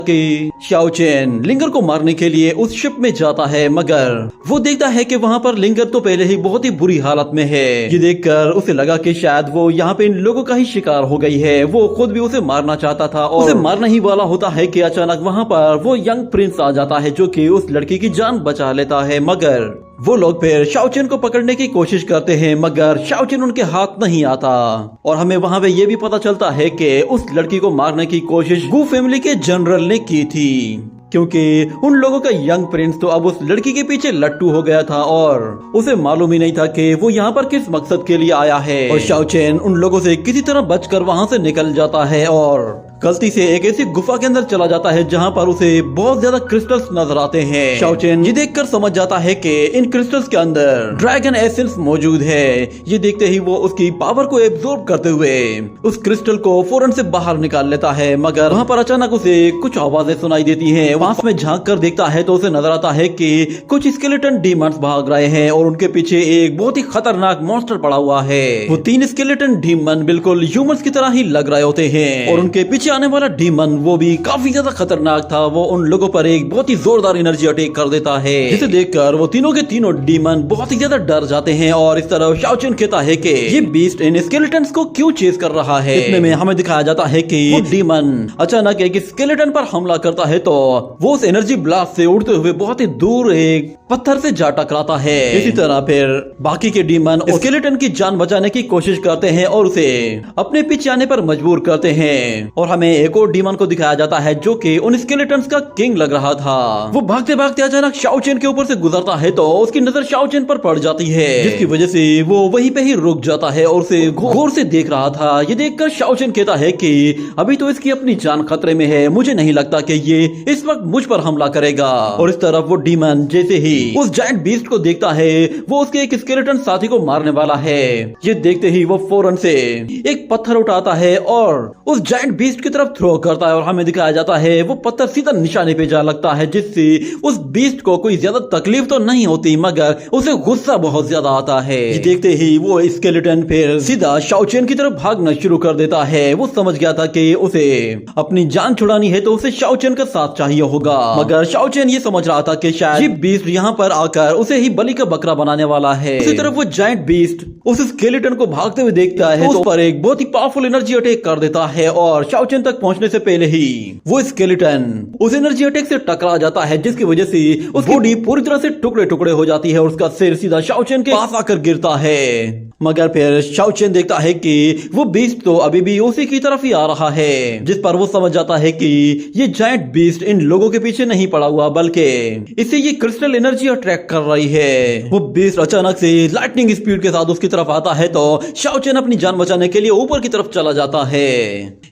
कि Shao chain linger को मारने के लिए उस शिप में जाता है, मगर वो देखता है कि वहाँ पर लिंगर तो पहले ही बहुत ही बुरी हालत में है। ये देखकर उसे लगा कि शायद वो यहाँ पे इन लोगों का ही शिकार हो गई है। वो खुद भी उसे मारना चाहता था और उसे मारना ही वाला होता है कि अचानक वहाँ पर वो यंग प्रिंस आ जाता है, जो कि उस लड़की की जान बचा लेता है। मगर वो लोग फिर शाओ चेन को पकड़ने की कोशिश करते हैं, मगर शाओ चेन उनके हाथ नहीं आता। और हमें वहाँ पे ये भी पता चलता है कि उस लड़की को मारने की कोशिश गू फैमिली के जनरल ने की थी, क्योंकि उन लोगों का यंग प्रिंस तो अब उस लड़की के पीछे लट्टू हो गया था और उसे मालूम ही नहीं था कि वो यहाँ पर किस मकसद के लिए आया है। और शाओ चेन उन लोगों से किसी तरह बचकर वहाँ से निकल जाता है और गलती से एक ऐसी गुफा के अंदर चला जाता है जहाँ पर उसे बहुत ज्यादा क्रिस्टल्स नजर आते हैं। शाओ चेन ये देखकर समझ जाता है कि इन क्रिस्टल्स के अंदर ड्रैगन एसेंस मौजूद है। ये देखते ही वो उसकी पावर को एब्जॉर्ब करते हुए उस क्रिस्टल को फौरन से बाहर निकाल लेता है, मगर वहाँ पर अचानक उसे कुछ आवाजें सुनाई देती हैं। वहाँ में झांक कर देखता है तो उसे नजर आता है कि कुछ स्केलेटन डीमंस भाग रहे हैं और उनके पीछे एक बहुत ही खतरनाक मॉन्स्टर पड़ा हुआ है। वो 3 स्केलेटन डीमन बिल्कुल ह्यूमंस की तरह ही लग रहे होते हैं और उनके पीछे आने वाला डीमन वो भी काफी ज्यादा खतरनाक था। वो उन लोगों पर एक बहुत ही जोरदार एनर्जी अटैक कर देता है, जिसे देखकर वो तीनों के तीनों डीमन बहुत ही ज्यादा डर जाते हैं। और इस तरह शाओ चेन कहता है कि ये बीस्ट इन स्केलेटन्स को क्यों चेस कर रहा है। इतने में हमें दिखाया जाता है कि वो डीमन अचानक एक स्केलेटन पर हमला करता है तो वो उस एनर्जी ब्लास्ट से उड़ते हुए बहुत ही दूर एक पत्थर से जा टकराता है। इसी तरह फिर बाकी के डीमन स्केलेटन की जान बचाने की कोशिश करते हैं और उसे अपने पीछे आने पर मजबूर करते हैं। और हमें एक और डीमन को दिखाया जाता है जो कि उन स्केलेटन्स का किंग लग रहा था। वो भागते भागते अचानक शाओ चेन के ऊपर से गुजरता है तो उसकी नजर शाओ चेन पर पड़ जाती है, जिसकी वजह से वो वहीं पे ही रुक जाता है और उसे गौर से देख रहा था। ये देखकर शाओ चेन कहता है कि अभी तो इसकी अपनी जान खतरे में है, मुझे नहीं लगता कि ये इस वक्त मुझ पर हमला करेगा। और इस तरफ वो डीमन जैसे ही उस जायंट बीस्ट को देखता है वो उसके एक स्केलेटन साथी को मारने वाला है। ये देखते ही वो फौरन से एक पत्थर उठाता है और उस जायंट बीस्ट की तरफ थ्रो करता है और हमें दिखाया जाता है वो पत्थर सीधा निशाने पे जा लगता है, जिससे उस बीस्ट को कोई ज्यादा तकलीफ तो नहीं होती मगर उसे गुस्सा बहुत ज्यादा आता है। ये देखते ही वो स्केलेटन फिर सीधा शाओ चेन की तरफ भागना शुरू कर देता है। वो समझ गया था कि उसे अपनी जान छुड़ानी है तो उसे शाओ चेन का साथ चाहिए होगा, मगर शाओ चेन ये समझ रहा था कि शायद ये बीस्ट यहाँ पर आकर उसे ही बलि का बकरा बनाने वाला है। उसी तरफ वो जायंट बीस्ट उस स्केलेटन को भागते हुए देखता है तो उस पर एक बहुत ही पावरफुल एनर्जी अटैक कर देता है और शाओ चेन तक पहुंचने से पहले ही वो स्केलेटन उस एनर्जी अटैक से टकरा जाता है, जिसकी वजह से उसकी बॉडी पूरी तरह से टुकड़े टुकड़े हो जाती है और उसका सिर सीधा शाओ चेन के पास आकर गिरता है। मगर फिर शाओ चेन देखता है कि वो बीस्ट तो अभी भी उसी की तरफ ही आ रहा है, जिस पर वो समझ जाता है कि ये जायंट बीस्ट इन लोगों के पीछे नहीं पड़ा हुआ बल्कि इसे ये क्रिस्टल एनर्जी अट्रैक्ट कर रही है। वो बीस्ट अचानक से लाइटनिंग स्पीड के साथ उसकी तरफ आता है तो शाओ चेन अपनी जान बचाने के लिए ऊपर की तरफ चला जाता है।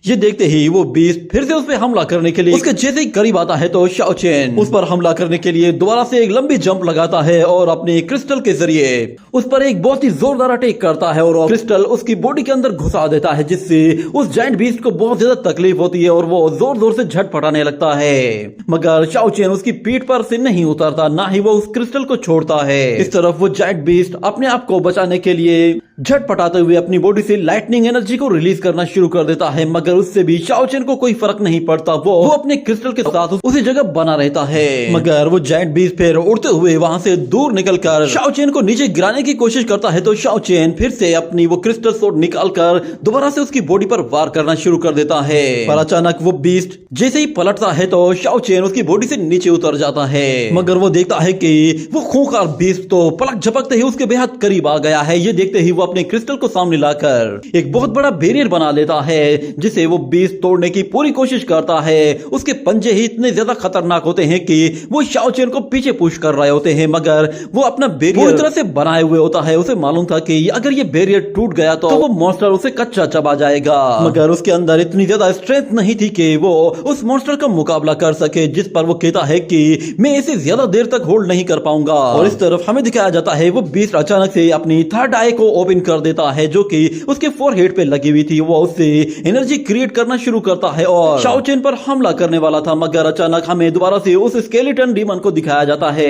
ये देखते ही वो बीस्ट फिर से उस पर हमला करने के लिए उसके जैसे ही करीब आता है तो शाओ चेन उस पर हमला करने के लिए दोबारा से एक लंबी जंप लगाता है और अपने क्रिस्टल के जरिए उस पर एक बहुत ही जोरदार अटैक करता है और क्रिस्टल उसकी बॉडी के अंदर घुसा देता है, जिससे उस जायंट बीस्ट को बहुत ज्यादा तकलीफ होती है और वो जोर जोर से झटपटाने लगता है। मगर शाओ चेन उसकी पीठ पर से नहीं उतरता, ना ही वो उस क्रिस्टल को छोड़ता है। इस तरफ वो जायंट बीस्ट अपने आप को बचाने के लिए झटपटाते हुए अपनी बॉडी से लाइटनिंग एनर्जी को रिलीज करना शुरू कर देता है, मगर उससे भी शाओ चेन को कोई फर्क नहीं पड़ता। वो अपने क्रिस्टल के साथ उसी जगह बना रहता है। मगर वो जायंट बीस्ट फिर उड़ते हुए वहां से दूर निकलकर शाओ चेन को नीचे गिराने की कोशिश करता है तो शाओ चेन फिर से अपनी वो क्रिस्टल सोड निकालकर दोबारा से उसकी बॉडी पर वार करना शुरू कर देता है। पर अचानक वो बीस्ट जैसे ही पलटता है तो शाओ चेन उसकी बॉडी से नीचे उतर जाता है, मगर वो देखता है कि वो खूंखार बीस्ट तो पलक झपकते ही उसके बेहद करीब आ गया है। ये देखते ही वो अपने क्रिस्टल को सामने लाकर एक बहुत बड़ा बैरियर बना लेता है, जिसे वो बीस्ट तोड़ने की पूरी कोशिश करता है। उसके पंजे ही इतने ज्यादा खतरनाक होते हैं कि वो शाओ चेन को पीछे पुश कर रहे होते हैं, मगर वो अपना बैरियर पूरी तरह से बनाए हुए होता है। उसे मालूम था कि अगर ये बैरियर टूट गया तो वो मॉन्स्टर उसे कच्चा चबा जाएगा, मगर उसके अंदर इतनी ज्यादा स्ट्रेंथ नहीं थी कि वो उस मॉन्स्टर का मुकाबला कर सके, जिस पर वो कहता है कि मैं इसे ज्यादा देर तक होल्ड नहीं कर पाऊंगा। और इस तरफ हमें दिखाया जाता है वो बीस्ट अचानक से अपनी थर्ड आई को ओपन ड्रेन कर देता है जो कि उसके फोरहेड पे लगी हुई थी। वो उससे एनर्जी क्रिएट करना शुरू करता है और शाओ चेन पर हमला करने वाला था, मगर अचानक हमें दोबारा से उस स्केलेटन डीमन को दिखाया जाता है।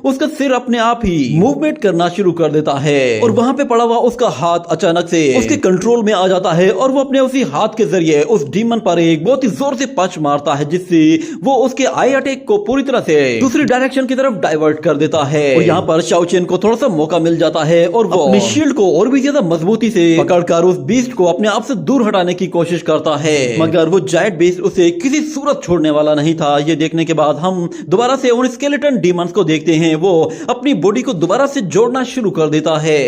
उसका सिर अपने आप ही मूवमेंट करना शुरू कर देता है और वहां पे पड़ा हुआ उसका हाथ अचानक से उसके कंट्रोल में आ जाता है और वो अपने उसी हाथ के जरिए उस डीमन पर एक बहुत ही जोर से पंच मारता है, जिससे वो उसके आई अटैक को पूरी तरह से दूसरी डायरेक्शन की तरफ डाइवर्ट कर देता है। और यहाँ पर शाओ चेन को थोड़ा सा मौका मिल जाता है और वो अपनी शील्ड को और भी ज्यादा मजबूती से पकड़कर उस बीस्ट को अपने आप से दूर हटाने की कोशिश करता है, मगर वो जायंट बीस्ट उसे किसी सूरत छोड़ने वाला नहीं था। ये देखने के बाद हम दोबारा से उन स्केलेटन डीमंस को देखते हैं। वो अपनी बॉडी को दोबारा से जोड़ना शुरू कर देता है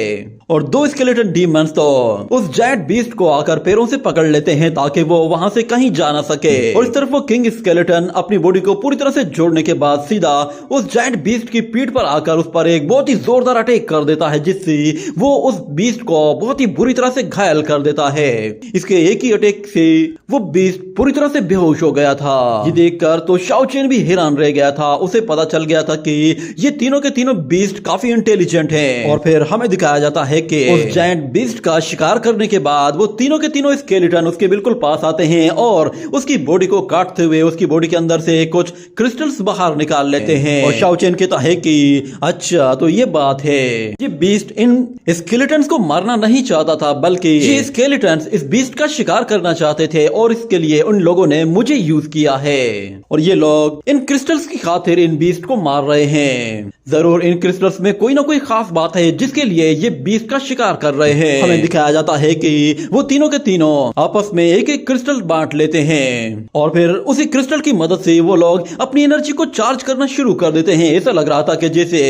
और दो स्केलेटन डीमंस तो उस जायंट बीस्ट को आकर पैरों से पकड़ लेते हैं ताकि वो वहां से कहीं जा ना सके। और इस तरफ वो किंग स्केलेटन अपनी बॉडी को पूरी तरह से जोड़ने के बाद सीधा उस जायंट बीस्ट की पीठ पर आकर उस पर एक बहुत ही जोरदार अटैक कर देता है, जिससे वो उस बीस्ट को बहुत ही बुरी तरह से घायल कर देता है। इसके एक ही अटैक से वो बीस्ट पूरी तरह से बेहोश हो गया था। ये देखकर तो शाओ चेन भी हैरान रह गया था। उसे पता चल गया था कि ये तीनों के तीनों बीस्ट काफी इंटेलिजेंट हैं। और फिर हमें दिखाया जाता है कि उस जायंट बीस्ट का शिकार करने के बाद वो तीनों के तीनों स्केलेटन उसके बिल्कुल पास आते हैं और उसकी बॉडी को काटते हुए उसकी बॉडी के अंदर से कुछ क्रिस्टल्स बाहर निकाल लेते हैं। और शाओ चेन कहता है कि अच्छा तो ये बात है, ये बीस्ट इन स्केलेटन्स को मारना नहीं चाहता था, बल्कि ये स्केलेटन्स इस बीस्ट का शिकार करना चाहते थे और इसके लिए उन लोगों ने मुझे यूज किया है। और ये लोग इन क्रिस्टल्स की खातिर इन बीस्ट को मार रहे हैं। जरूर इन क्रिस्टल्स में कोई ना कोई खास बात है जिसके लिए ये बीस्ट का शिकार कर रहे हैं। हमें दिखाया जाता है कि वो तीनों के तीनों आपस में एक एक क्रिस्टल बांट लेते हैं और फिर उसी क्रिस्टल की मदद से वो लोग अपनी एनर्जी को चार्ज करना शुरू कर देते हैं। ऐसा लग रहा था कि जैसे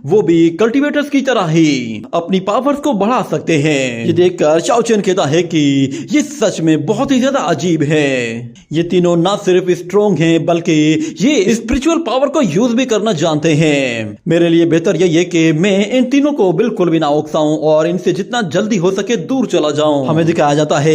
वो भी कल्टीवेटर्स की तरह ही अपनी पावर्स को बढ़ा सकते हैं। ये देखकर शाओ चेन कहता है कि ये सच में बहुत ही ज्यादा अजीब है। ये तीनों ना सिर्फ स्ट्रॉन्ग हैं बल्कि ये स्पिरिचुअल पावर को यूज भी करना जानते हैं। मेरे लिए बेहतर यही है कि मैं इन तीनों को बिल्कुल भी ना उकसाऊं और इनसे जितना जल्दी हो सके दूर चला जाऊं। हमें दिखाया जाता है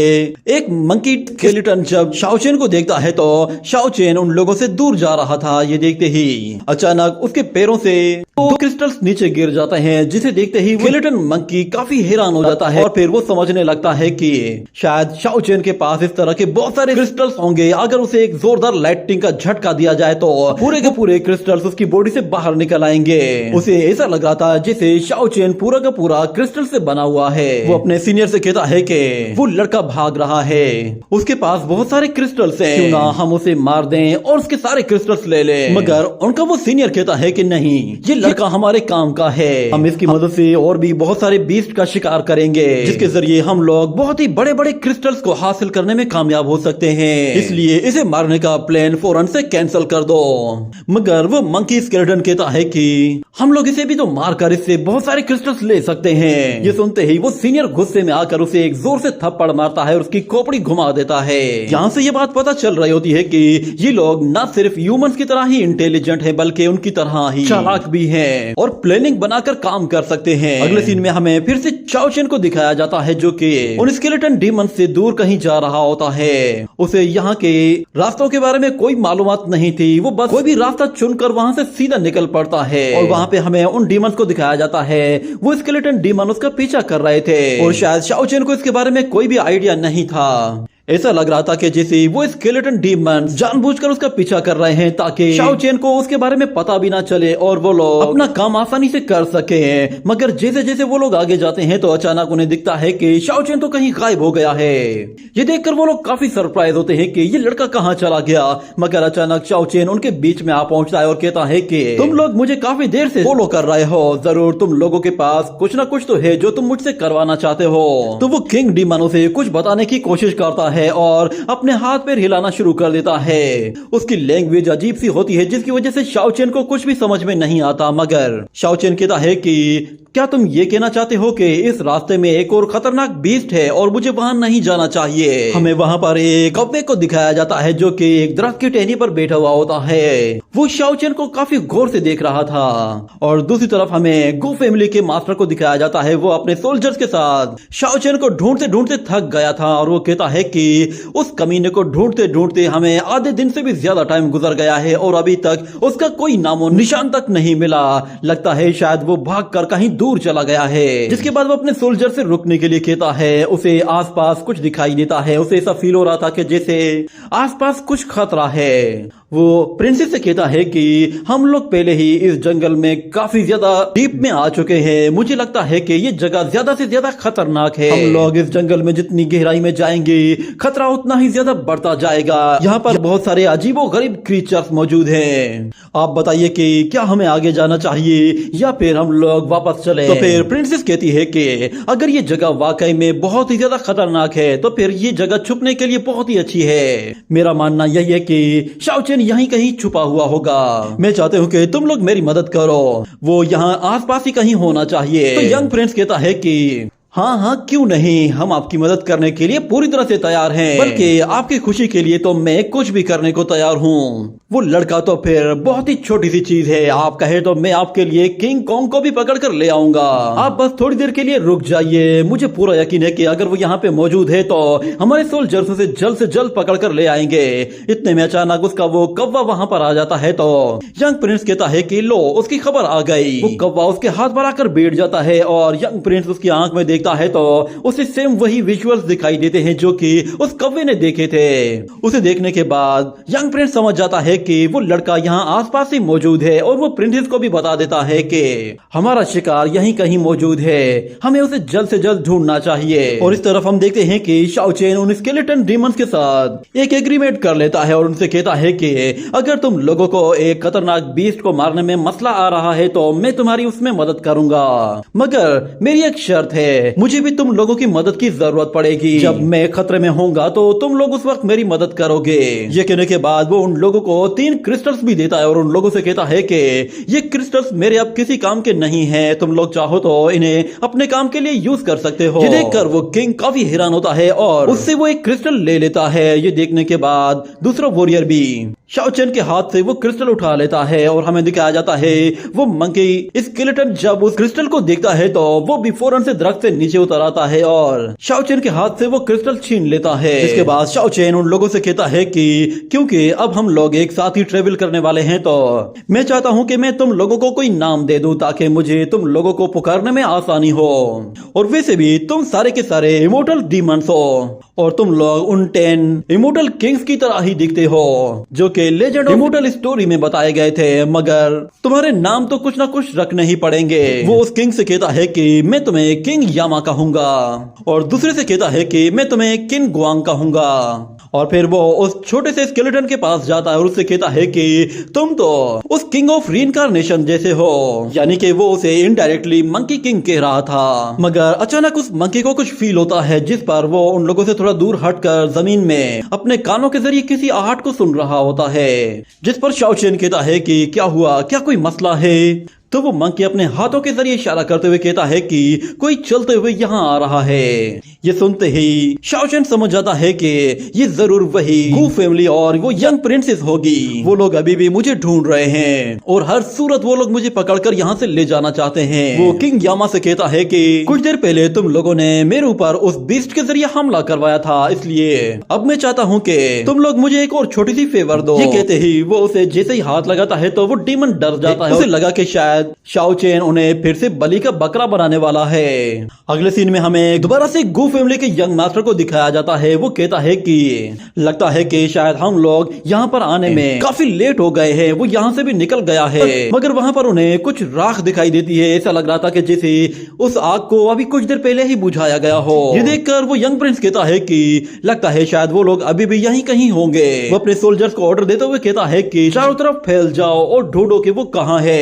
एक मंकी स्केलेटन जब शाओ चेन को देखता है तो शाओ चेन उन लोगों से दूर जा रहा था। ये देखते ही अचानक उसके पैरों से तो क्रिस्टल्स नीचे गिर जाते हैं, जिसे देखते ही स्केलेटन मंकी काफी हैरान हो जाता है और फिर वो समझने लगता है कि शायद शाओ चेन के पास इस तरह के बहुत सारे क्रिस्टल्स होंगे। अगर उसे एक जोरदार लाइटिंग का झटका दिया जाए तो पूरे के पूरे क्रिस्टल्स उसकी बॉडी से बाहर निकल आएंगे। उसे ऐसा लग रहा था जैसे शाओ चेन पूरा का पूरा क्रिस्टल से बना हुआ है। वो अपने सीनियर से कहता है कि वो लड़का भाग रहा है, उसके पास बहुत सारे क्रिस्टल्स हैं, क्यों ना हम उसे मार दें और उसके सारे क्रिस्टल्स ले लें। मगर उनका वो सीनियर कहता है कि नहीं, ये लड़का हमारे काम का है, हम इसकी मदद से और भी बहुत सारे बीस्ट का शिकार करेंगे जिसके जरिए हम लोग बहुत ही बड़े बड़े क्रिस्टल्स को हासिल करने में कामयाब हो सकते हैं। इसलिए इसे मारने का प्लान फौरन से कैंसिल कर दो। मगर वो मंकी स्केलेटन कहता है कि हम लोग इसे भी तो मारकर इससे बहुत सारे क्रिस्टल्स ले सकते हैं। ये सुनते ही वो सीनियर गुस्से में आकर उसे एक जोर से थप्पड़ मारता है और उसकी खोपड़ी घुमा देता है। यहाँ से ये बात पता चल रही होती है कि ये लोग न सिर्फ ह्यूमंस की तरह ही इंटेलिजेंट है बल्कि उनकी तरह ही चालाक भी हैं और प्लानिंग बनाकर काम कर सकते हैं। अगले सीन में हमें फिर से शाओ चेन को दिखाया जाता है जो कि उन स्केलेटन डीमन से दूर कहीं जा रहा होता है। उसे यहाँ के रास्तों के बारे में कोई मालूमात नहीं थी, वो बस कोई भी रास्ता चुनकर वहाँ से सीधा निकल पड़ता है और वहाँ पे हमें उन डीमंस को दिखाया जाता है। वो स्केलेटन डीमन उसका पीछा कर रहे थे और शायद शाओ चेन को इसके बारे में कोई भी आइडिया नहीं था। ऐसा लग रहा था कि जैसे वो स्केलेटन डीमन जानबूझकर उसका पीछा कर रहे हैं ताकि शाओ चेन को उसके बारे में पता भी ना चले और वो लोग अपना काम आसानी से कर सके। मगर जैसे जैसे वो लोग आगे जाते हैं तो अचानक उन्हें दिखता है कि शाओ चेन तो कहीं गायब हो गया है। ये देखकर वो लोग काफी सरप्राइज होते हैं कि ये लड़का कहाँ चला गया। मगर अचानक शाओ चेन उनके बीच में आ पहुंचता है और कहता है कि तुम लोग मुझे काफी देर से फॉलो कर रहे हो, जरूर तुम लोगों के पास कुछ ना कुछ तो है जो तुम मुझसे करवाना चाहते हो। तो वो किंग डीमन उसे कुछ बताने की कोशिश करता है और अपने हाथ पैर हिलाना शुरू कर देता है। उसकी लैंग्वेज अजीब सी होती है जिसकी वजह से शाओ चेन को कुछ भी समझ में नहीं आता। मगर शाओ चेन कहता है कि क्या तुम ये कहना चाहते हो कि इस रास्ते में एक और खतरनाक बीस्ट है और मुझे वहां नहीं जाना चाहिए। हमें वहां पर एक कौवे को दिखाया जाता है जो कि एक दरख्त की टहनी पर बैठा हुआ होता है। वो शाओ चेन को काफी गौर से देख रहा था और दूसरी तरफ हमें गो फैमिली के मास्टर को दिखाया जाता है। वो अपने सोल्जर्स के साथ शाओ चेन को ढूंढते ढूंढते थक गया था और वो कहता है कि उस कमीने को ढूंढते ढूंढते हमें आधे दिन से भी ज्यादा टाइम गुजर गया है और अभी तक उसका कोई नामो निशान तक नहीं मिला। लगता है शायद वो भागकर कहीं दूर चला गया है। जिसके बाद वो अपने सोल्जर से रुकने के लिए कहता है। उसे आसपास कुछ दिखाई देता है। उसे ऐसा फील हो रहा था कि जैसे आसपास कुछ खतरा है। वो प्रिंसेस से कहता है कि हम लोग पहले ही इस जंगल में काफी ज्यादा डीप में आ चुके हैं। मुझे लगता है कि ये जगह ज्यादा से ज्यादा खतरनाक है। हम लोग इस जंगल में जितनी गहराई में जाएंगे खतरा उतना ही ज्यादा बढ़ता जाएगा। यहाँ पर बहुत सारे अजीबो गरीब क्रीचर्स मौजूद हैं। आप बताइए कि क्या हमें आगे जाना चाहिए या फिर हम लोग वापस चले। तो फिर प्रिंसेस कहती है कि अगर ये जगह वाकई में बहुत ही ज्यादा खतरनाक है तो फिर ये जगह छुपने के लिए बहुत ही अच्छी है। मेरा मानना यही है कि शाओ चेन यहीं कहीं छुपा हुआ होगा। मैं चाहती हूँ कि तुम लोग मेरी मदद करो। वो यहाँ आसपास ही कहीं होना चाहिए। तो यंग प्रिंस कहता है कि हाँ हाँ क्यों नहीं, हम आपकी मदद करने के लिए पूरी तरह से तैयार हैं। बल्कि आपकी खुशी के लिए तो मैं कुछ भी करने को तैयार हूँ। वो लड़का तो फिर बहुत ही छोटी सी चीज है। आप कहे तो मैं आपके लिए किंग कॉन्ग को भी पकड़ कर ले आऊंगा। आप बस थोड़ी देर के लिए रुक जाइए। मुझे पूरा यकीन है कि अगर वो यहाँ पे मौजूद है तो हमारे सोल्जर्स उसे जल्द से जल्द पकड़ कर ले आएंगे। इतने में अचानक उसका वो कौवा वहाँ पर आ जाता है तो यंग प्रिंस कहता है कि लो उसकी खबर आ गई। वो कौवा उसके हाथ पर आकर बैठ जाता है और यंग प्रिंस उसकी आंख में देखता है तो उसे सेम वही विजुअल्स दिखाई देते हैं जो कि उस कौवे ने देखे थे। उसे देखने के बाद यंग प्रिंस समझ जाता है कि वो लड़का यहाँ आसपास ही मौजूद है और वो प्रिंसेस को भी बता देता है कि हमारा शिकार यहीं कहीं मौजूद है, हमें उसे जल्द से जल्द ढूंढना चाहिए। और इस तरफ हम देखते हैं कि शाओ चेन उन स्केलेटन डीमंस के साथ एक एग्रीमेंट कर लेता है और उनसे कहता है कि अगर तुम लोगों को एक खतरनाक बीस्ट को मारने में मसला आ रहा है तो मैं तुम्हारी उसमें मदद करूंगा, मगर मेरी एक शर्त है, मुझे भी तुम लोगों की मदद की जरूरत पड़ेगी। जब मैं खतरे में होऊंगा तो तुम लोग उस वक्त मेरी मदद करोगे। ये कहने के बाद वो उन लोगों को 3 क्रिस्टल्स भी देता है और उन लोगों से कहता है कि ये क्रिस्टल्स मेरे अब किसी काम के नहीं हैं, तुम लोग चाहो तो इन्हें अपने काम के लिए यूज कर सकते हो। ये देखकर वो किंग काफी हैरान होता है और उससे वो एक क्रिस्टल ले लेता है। ये देखने के बाद दूसरा वॉरियर भी शाओ चेन के हाथ से वो क्रिस्टल उठा लेता है और हमें दिखाया जाता है वो मंकी स्केलेटन जब उस क्रिस्टल को देखता है तो वो भी फौरन से दरख्त से नीचे उतर आता है और शाओ चेन के हाथ से वो क्रिस्टल छीन लेता है। जिसके बाद शाओ चेन उन लोगों से कहता है कि क्योंकि अब हम लोग एक साथ ही ट्रेवल करने वाले हैं तो मैं चाहता हूं कि मैं तुम लोगों को कोई नाम दे दूं ताकि मुझे तुम लोगों को पुकारने में आसानी हो। और वैसे भी तुम सारे के सारे इमोर्टल डीमंस हो और तुम लोग उन 10 इमोर्टल किंग्स की तरह ही दिखते हो जो कि लेजेंड ऑफ इमोर्टल स्टोरी में बताए गए थे, मगर तुम्हारे नाम तो कुछ ना कुछ रखने ही पड़ेंगे। वो उस किंग से कहता है कि मैं तुम्हें किंग यामा कहूंगा और दूसरे से कहता है कि मैं तुम्हें किंग गुआंग कहूंगा। और फिर वो उस छोटे से स्केलेटन के पास जाता है और उससे कहता है कि तुम तो उस किंग ऑफ रीइंकार्नेशन जैसे हो, यानी कि वो उसे इनडायरेक्टली मंकी किंग कह रहा था। मगर अचानक उस मंकी को कुछ फील होता है जिस पर वो उन लोगों से थोड़ा दूर हटकर जमीन में अपने कानों के जरिए किसी आहट को सुन रहा होता है। जिस पर शाओ चेन कहता है कि क्या हुआ, क्या कोई मसला है? तो वो मंकी अपने हाथों के जरिए इशारा करते हुए कहता है कि कोई चलते हुए यहाँ आ रहा है। ये सुनते ही शाओ चेन समझ जाता है कि ये जरूर वही गू फैमिली और वो यंग प्रिंसेस होगी। वो लोग अभी भी मुझे ढूंढ रहे हैं और हर सूरत वो लोग मुझे पकड़कर यहाँ से ले जाना चाहते हैं। वो किंग यामा से कहता है कि कुछ देर पहले तुम लोगों ने मेरे ऊपर उस बीस्ट के जरिए हमला करवाया था, इसलिए अब मैं चाहता हूँ कि तुम लोग मुझे एक और छोटी सी फेवर दो। ये कहते ही वो उसे जैसे ही हाथ लगाता है तो वो डीमन डर जाता है। उसे लगा कि शायद शाओ चेन उन्हें फिर से बलि का बकरा बनाने वाला है। अगले सीन में हमें दोबारा से गू फैमिली के यंग मास्टर को दिखाया जाता है। वो कहता है कि लगता है कि शायद हम लोग यहाँ पर आने में काफी लेट हो गए हैं। वो यहाँ से भी निकल गया है मगर वहाँ पर उन्हें कुछ राख दिखाई देती है। ऐसा लग रहा था कि जैसे उस आग को अभी कुछ देर पहले ही बुझाया गया हो। ये देखकर वो यंग प्रिंस कहता है कि लगता है शायद वो लोग अभी भी यहीं कहीं होंगे। वो अपने सोल्जर्स को ऑर्डर देते हुए कहता है कि चारों तरफ फैल जाओ और ढूंढो कि वो कहाँ है।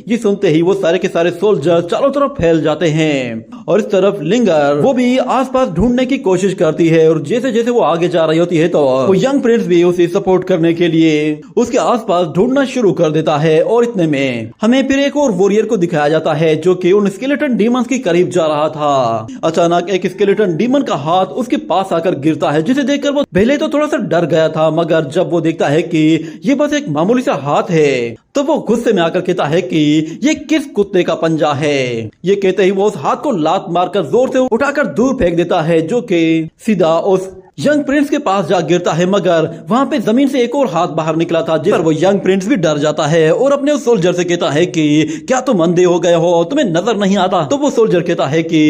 ये सुनते ही वो सारे के सारे सोल्जर्स चारों तरफ फैल जाते हैं और इस तरफ लिंगर वो भी आसपास ढूंढने की कोशिश करती है और जैसे जैसे वो आगे जा रही होती है तो वो यंग प्रिंस भी उसे सपोर्ट करने के लिए उसके आसपास ढूंढना शुरू कर देता है। और इतने में हमें फिर एक और वॉरियर को दिखाया जाता है जो कि उन स्केलेटन डीमंस के करीब जा रहा था। अचानक एक स्केलेटन डीमन का हाथ उसके पास आकर गिरता है जिसे देखकर वो पहले तो थोड़ा सा डर गया था, मगर जब वो देखता है कि ये बस एक मामूली सा हाथ है तो वो गुस्से में आकर कहता है कि ये किस कुत्ते का पंजा है। ये कहते ही वो उस हाथ को लात मारकर जोर से उठाकर दूर फेंक देता है जो कि सीधा उस यंग प्रिंस के पास जा गिरता है, मगर वहाँ पे जमीन से एक और हाथ बाहर निकला था, जिस पर वो यंग प्रिंस भी डर जाता है और अपने उस सोल्जर से कहता है कि क्या तुम अंधे हो गए हो, तुम्हें नजर नहीं आता? तो वो सोल्जर कहता है कि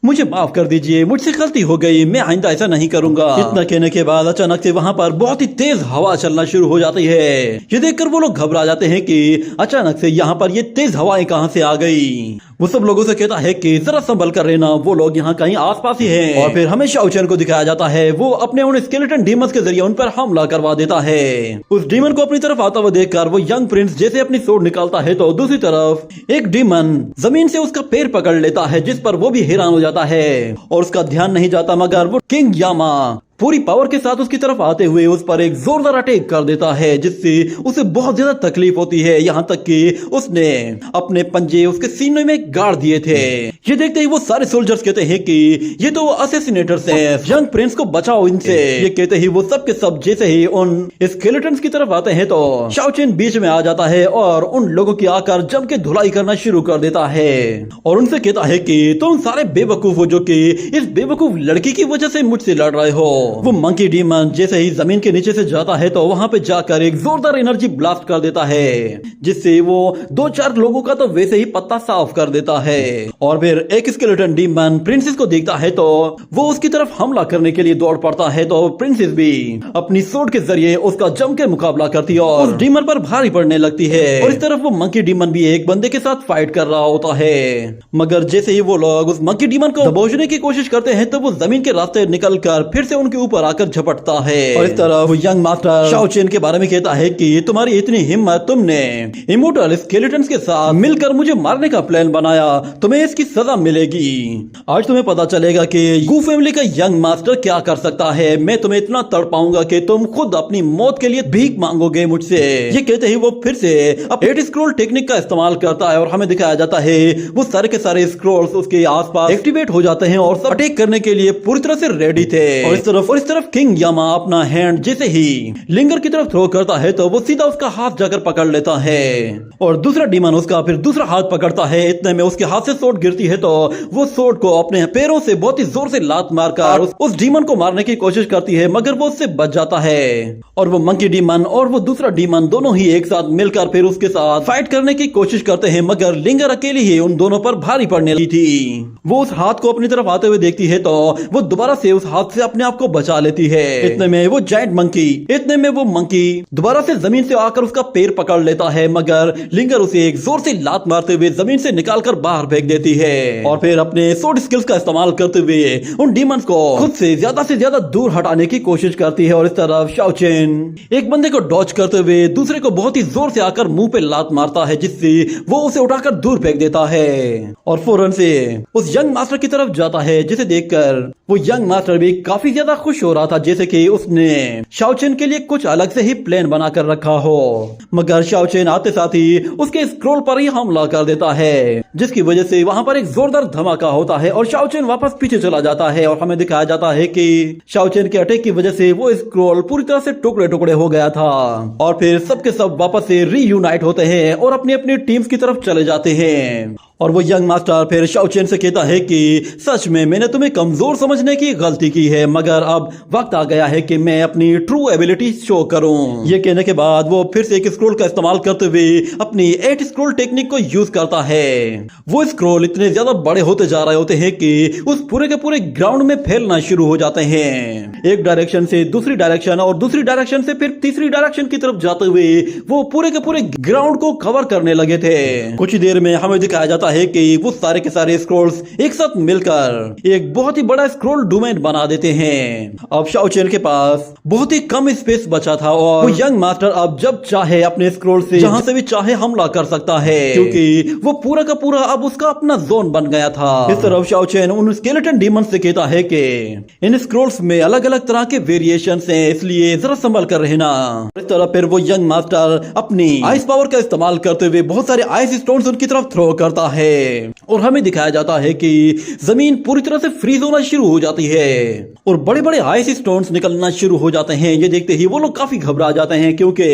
मुझे माफ कर दीजिए, मुझसे गलती हो गई, मैं आइंदा ऐसा नहीं करूंगा। इतना कहने के बाद अचानक से वहाँ पर बहुत ही तेज हवा चलना शुरू हो जाती है। ये देखकर वो लोग घबरा जाते हैं कि अचानक से यहाँ पर ये तेज हवाएं कहाँ से आ गई। वो सब लोगों से कहता है कि जरा संभल कर रहना, वो लोग यहाँ कहीं आसपास ही हैं। और फिर हमें शाओ चेन को दिखाया जाता है, वो अपने उन स्केलेटन डीमंस के जरिए उन पर हमला करवा देता है। उस डीमन को अपनी तरफ आता हुआ देखकर वो यंग प्रिंस जैसे अपनी सोर्ड निकालता है तो दूसरी तरफ एक डीमन जमीन से उसका पैर पकड़ लेता है, जिस पर वो भी हैरान हो जाता है और उसका ध्यान नहीं जाता, मगर वो किंग यामा पूरी पावर के साथ उसकी तरफ आते हुए उस पर एक जोरदार अटैक कर देता है, जिससे उसे बहुत ज्यादा तकलीफ होती है। यहाँ तक कि उसने अपने पंजे उसके सीने में गाड़ दिए थे। ये देखते ही वो सारे सोल्जर्स कहते हैं कि ये तो असैसिनेटर्स हैं, यंग प्रिंस को बचाओ इनसे। ये कहते ही वो सब के सब जैसे ही उन स्केलेटन्स की तरफ आते हैं तो शाओ चेन बीच में आ जाता है और उन लोगों की आकर जम के धुलाई करना शुरू कर देता है और उनसे कहता है कि तुम सारे बेवकूफ हो जो कि इस बेवकूफ लड़की की वजह से मुझसे लड़ रहे हो। वो मंकी डीमन जैसे ही जमीन के नीचे से जाता है तो वहां पे जाकर एक जोरदार एनर्जी ब्लास्ट कर देता है, जिससे वो 2-4 लोगों का तो वैसे ही पत्ता साफ कर देता है। और फिर एक स्केलेटन डीमन प्रिंसेस को देखता है तो वो उसकी तरफ हमला करने के लिए दौड़ पड़ता है, तो प्रिंसेस भी अपनी सोर्ड के जरिए उसका जम के मुकाबला करती है और उस डीमन पर भारी पड़ने लगती है। और इस तरफ वो मंकी डीमन भी एक बंदे के साथ फाइट कर रहा होता है, मगर जैसे ही वो लोग उस मंकी डीमन को दबोचने की कोशिश करते हैं तो वो जमीन के रास्ते निकल कर फिर से उनके ऊपर आकर झपटता है। और इस तरफ यंग मास्टर शाओ चेन के बारे में कहता है कि तुम्हारी इतनी हिम्मत, तुमने इमोर्टल स्केलेटन्स के साथ मिलकर मुझे मारने का प्लान बनाया, तुम्हें इसकी सजा मिलेगी। आज तुम्हें पता चलेगा कि गू फैमिली का यंग मास्टर क्या कर सकता है। मैं तुम्हें इतना तड़पाऊंगा कि तुम खुद अपनी मौत के लिए भीख मांगोगे मुझसे। ये कहते ही वो फिर से 8 स्क्रॉल टेक्निक का इस्तेमाल करता है और हमें दिखाया जाता है वो सारे के सारे स्क्रॉल्स उसके आसपास एक्टिवेट हो जाते हैं और सब अटैक करने के लिए पूरी तरह से रेडी थे। और इस तरफ किंग यामा अपना हैंड जैसे ही लिंगर की तरफ थ्रो करता है तो वो सीधा उसका हाथ जाकर पकड़ लेता है और दूसरा डीमन उसका फिर दूसरा हाथ पकड़ता है। इतने में उसके हाथ से सोर्ड गिरती है तो वो सोर्ड को अपने पैरों से बहुत ही जोर से लात मारकर उस डीमन को मारने की कोशिश करती है, मगर वो उससे बच जाता है। और वो मंकी डीमन और वो दूसरा डीमन दोनों ही एक साथ मिलकर फिर उसके साथ फाइट करने की कोशिश करते हैं, मगर लिंगर अकेली ही उन दोनों पर भारी पड़ने लगी थी। वो उस हाथ को अपनी तरफ आते हुए देखती है तो वो दोबारा से उस हाथ से अपने आप को बचा लेती है। इतने में वो मंकी दोबारा से जमीन से आकर उसका पैर पकड़ लेता है, मगर लिंगर उसे एक जोर से लात मारते हुए जमीन से निकालकर बाहर फेंक देती है और फिर अपने सोर्ड स्किल्स का इस्तेमाल करते हुए उन डीमंस को खुद से ज्यादा दूर हटाने की कोशिश करती है। और इस तरफ शाओ चेन एक बंदे को डॉच करते हुए दूसरे को बहुत ही जोर से आकर मुंह पे लात मारता है, जिससे वो उसे उठाकर दूर फेंक देता है और फौरन से उस यंग मास्टर की तरफ जाता है, जिसे देखकर वो यंग मास्टर भी काफी ज्यादा खुश हो रहा था, जैसे कि उसने शाओ चेन के लिए कुछ अलग से ही प्लान बना कर रखा हो। मगर शाओ चेन आते साथ ही उसके स्क्रॉल पर ही हमला कर देता है, जिसकी वजह से वहां पर एक जोरदार धमाका होता है और शाओ चेन वापस पीछे चला जाता है। और हमें दिखाया जाता है कि शाओ चेन के अटैक की वजह से वो स्क्रॉल पूरी तरह से टुकड़े टुकड़े हो गया था और फिर सबके सब वापस से रीयूनाइट होते हैं और अपनी अपनी टीम्स की तरफ चले जाते हैं। और वो यंग मास्टर फिर शाओ चेन से कहता है कि सच में मैंने तुम्हें कमजोर समझने की गलती की है, मगर अब वक्त आ गया है कि मैं अपनी ट्रू एबिलिटी शो करूं। ये कहने के बाद वो फिर से एक स्क्रॉल का इस्तेमाल करते हुए अपनी 8 स्क्रॉल टेक्निक को यूज करता है। वो स्क्रॉल इतने ज्यादा बड़े होते जा रहे होते हैं कि उस पूरे के पूरे ग्राउंड में फैलना शुरू हो जाते हैं, एक डायरेक्शन से दूसरी डायरेक्शन और दूसरी डायरेक्शन से फिर तीसरी डायरेक्शन की तरफ जाते हुए वो पूरे के पूरे ग्राउंड को कवर करने लगे थे। कुछ ही देर में हमें दिखाया जाता है कि वो सारे के सारे स्क्रॉल्स एक साथ मिलकर एक बहुत ही बड़ा स्क्रॉल डोमेन बना देते हैं। अब शाओ चेन के पास बहुत ही कम स्पेस बचा था और वो यंग मास्टर अब जब चाहे अपने स्क्रॉल से जहां से भी चाहे हमला कर सकता है, क्योंकि वो पूरा का पूरा अब उसका अपना जोन बन गया था। इस तरफ शाओ चेन उन स्केलेटन डीमंस से कहता है कि इन स्क्रॉल्स में अलग अलग तरह के वेरिएशंस हैं, इसलिए जरा संभल कर रहना। इस तरह फिर वो यंग मास्टर अपनी आइस पावर का इस्तेमाल करते हुए बहुत सारे आइस स्टोन्स उनकी तरफ थ्रो करता है और हमें दिखाया जाता है कि जमीन पूरी तरह से फ्रीज होना शुरू हो जाती है और बड़े बड़े आइस स्टोन्स निकलना शुरू हो जाते हैं। ये देखते ही वो लोग काफी घबरा जाते हैं क्योंकि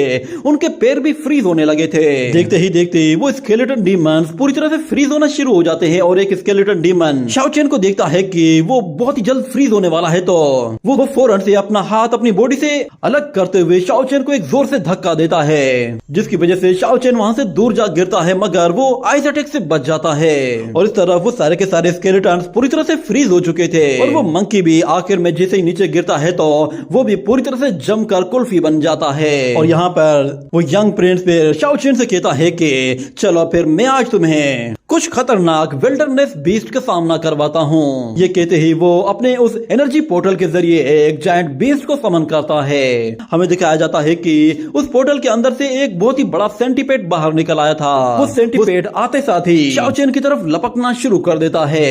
उनके पैर भी फ्रीज होने लगे थे। देखते ही देखते वो स्केलेटन डीमंस पूरी तरह से फ्रीज होना शुरू हो जाते हैं और एक स्केलेटन डीमन शाओ चेन को देखता है कि वो बहुत ही जल्द फ्रीज होने वाला है, तो वो फौरन से अपना हाथ अपनी बॉडी से अलग करते हुए शाओ चेन को एक जोर से धक्का देता है, जिसकी वजह से शाओ चेन वहां से दूर जा गिरता है, मगर वो आइस अटैक से बच जाता है। और इस तरह वो सारे के सारे स्केलेटन्स पूरी तरह से फ्रीज हो चुके थे और वो मंकी भी आखिर में जैसे ही नीचे गिरता है तो वो भी पूरी तरह से जमकर कुल्फी बन जाता है। और यहाँ पर वो यंग प्रिंस फिर शाओ चेन से कहता है कि चलो फिर मैं आज तुम्हें कुछ खतरनाक विल्डरनेस बीस्ट का सामना करवाता हूँ। ये कहते ही वो अपने उस एनर्जी पोर्टल के जरिए एक जायंट बीस्ट को समन करता है। हमें दिखाया जाता है कि उस पोर्टल के अंदर से एक बहुत ही बड़ा सेंटीपेड बाहर निकल आया था। वो सेंटीपेड आते साथ ही शाओ चेन की तरफ लपकना शुरू कर देता है।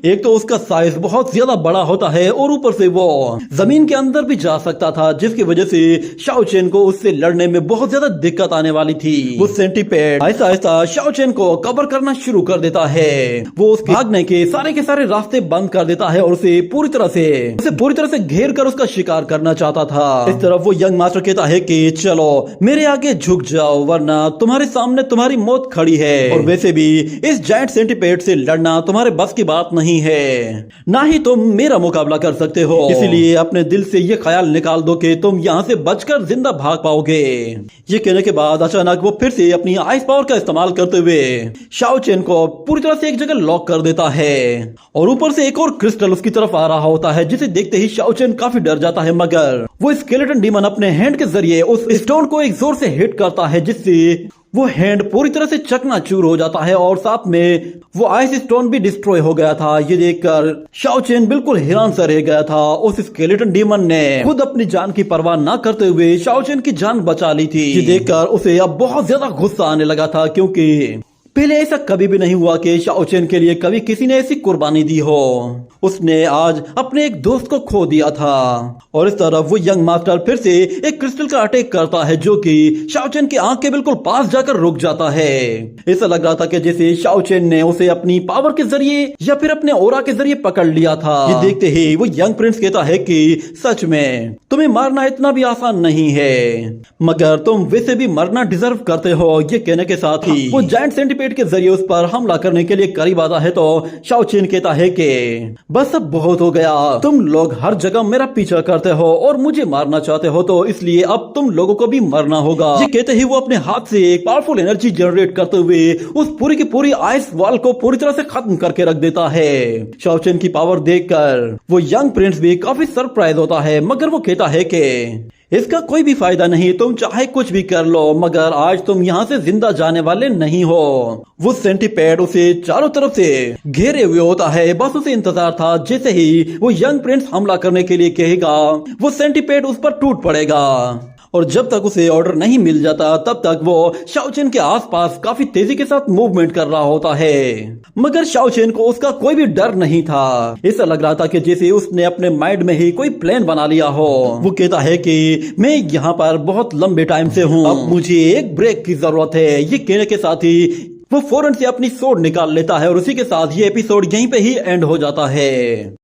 एक तो उसका साइज बहुत ज्यादा बड़ा होता है और ऊपर से वो जमीन के अंदर भी जा सकता था, जिसकी वजह से शाओ चेन को उससे लड़ने में बहुत ज्यादा दिक्कत आने वाली थी। वो centipede Aahista Aahista Shao chain को कवर करना शुरू कर देता है। वो उसके भागने के सारे रास्ते बंद कर देता है और उसे पूरी तरह से घेर कर उसका शिकार करना चाहता था। इस तरफ वो यंग मास्टर कहता है कि चलो मेरे आगे झुक जाओ वरना तुम्हारे सामने तुम्हारी मौत खड़ी है, और वैसे भी इस जायंट सेंटीपेड से लड़ना तुम्हारे बस की बात नहीं है, ना ही तुम मेरा मुकाबला कर सकते हो। इसलिए अपने दिल से ये ख्याल निकाल दो कि तुम यहाँ से बचकर जिंदा भाग पाओगे। ये कहने के बाद अचानक वो फिर से अपनी आइस पावर का इस्तेमाल करते हुए शाओ चेन को पूरी तरह से एक जगह लॉक कर देता है और ऊपर से एक और क्रिस्टल उसकी तरफ आ रहा होता है, जिसे देखते ही शाओ चेन काफी डर जाता है, मगर वो स्केलेटन डीमन अपने हैंड के जरिए उस स्टोन को एक जोर से हिट करता है, जिससे वो हैंड पूरी तरह से चकनाचूर हो जाता है और साथ में वो आइस स्टोन भी डिस्ट्रॉय हो गया था। ये देखकर शाओ चेन बिल्कुल हैरान सा रह गया था। उस स्केलेटन डीमन ने खुद अपनी जान की परवाह ना करते हुए शाओ चेन की जान बचा ली थी। ये देखकर उसे अब बहुत ज्यादा गुस्सा आने लगा था, क्योंकि पहले ऐसा कभी भी नहीं हुआ कि शाओ चेन के लिए कभी किसी ने ऐसी कुर्बानी दी हो। उसने आज अपने एक दोस्त को खो दिया था। और इस तरफ वो यंग मास्टर फिर से एक क्रिस्टल का अटैक करता है, जो कि शाओ चेन की आंख के बिल्कुल पास जाकर रुक जाता है। ऐसा लग रहा था कि जैसे शाओ चेन ने उसे अपनी पावर के जरिए या फिर अपने ओरा के जरिए पकड़ लिया था। ये देखते ही वो यंग प्रिंस कहता है कि सच में तुम्हें मारना इतना भी आसान नहीं है, मगर तुम वैसे भी मरना डिजर्व करते हो। ये कहने के साथ ही वो जायंट सेंटीपेड के जरिए उस पर हमला करने के लिए करीब आता है, तो शाओ चेन कहता है कि बस अब बहुत हो गया, तुम लोग हर जगह मेरा पीछा करते हो और मुझे मारना चाहते हो, तो इसलिए अब तुम लोगों को भी मरना होगा। ये कहते ही वो अपने हाथ से एक पावरफुल एनर्जी जनरेट करते हुए उस पूरी की पूरी आइस वॉल को पूरी तरह से खत्म करके रख देता है। शाओ चेन की पावर देखकर वो यंग प्रिंस भी काफी सरप्राइज होता है, मगर वो कहता है कि इसका कोई भी फायदा नहीं, तुम चाहे कुछ भी कर लो, मगर आज तुम यहाँ से जिंदा जाने वाले नहीं हो। वो सेंटीपेड उसे चारों तरफ से घेरे हुए होता है। बस उसे इंतजार था जैसे ही वो यंग प्रिंस हमला करने के लिए कहेगा, वो सेंटीपेड उस पर टूट पड़ेगा। और जब तक उसे ऑर्डर नहीं मिल जाता तब तक वो शाओ चेन के आसपास काफी तेजी के साथ मूवमेंट कर रहा होता है, मगर शाओ चेन को उसका कोई भी डर नहीं था। ऐसा लग रहा था कि जैसे उसने अपने माइंड में ही कोई प्लान बना लिया हो। वो कहता है कि मैं यहाँ पर बहुत लंबे टाइम से हूँ, अब मुझे एक ब्रेक की जरूरत है। ये कहने के साथ ही वो फौरन से अपनी सोर्ड निकाल लेता है और उसी के साथ ये एपिसोड यहीं पे ही एंड हो जाता है।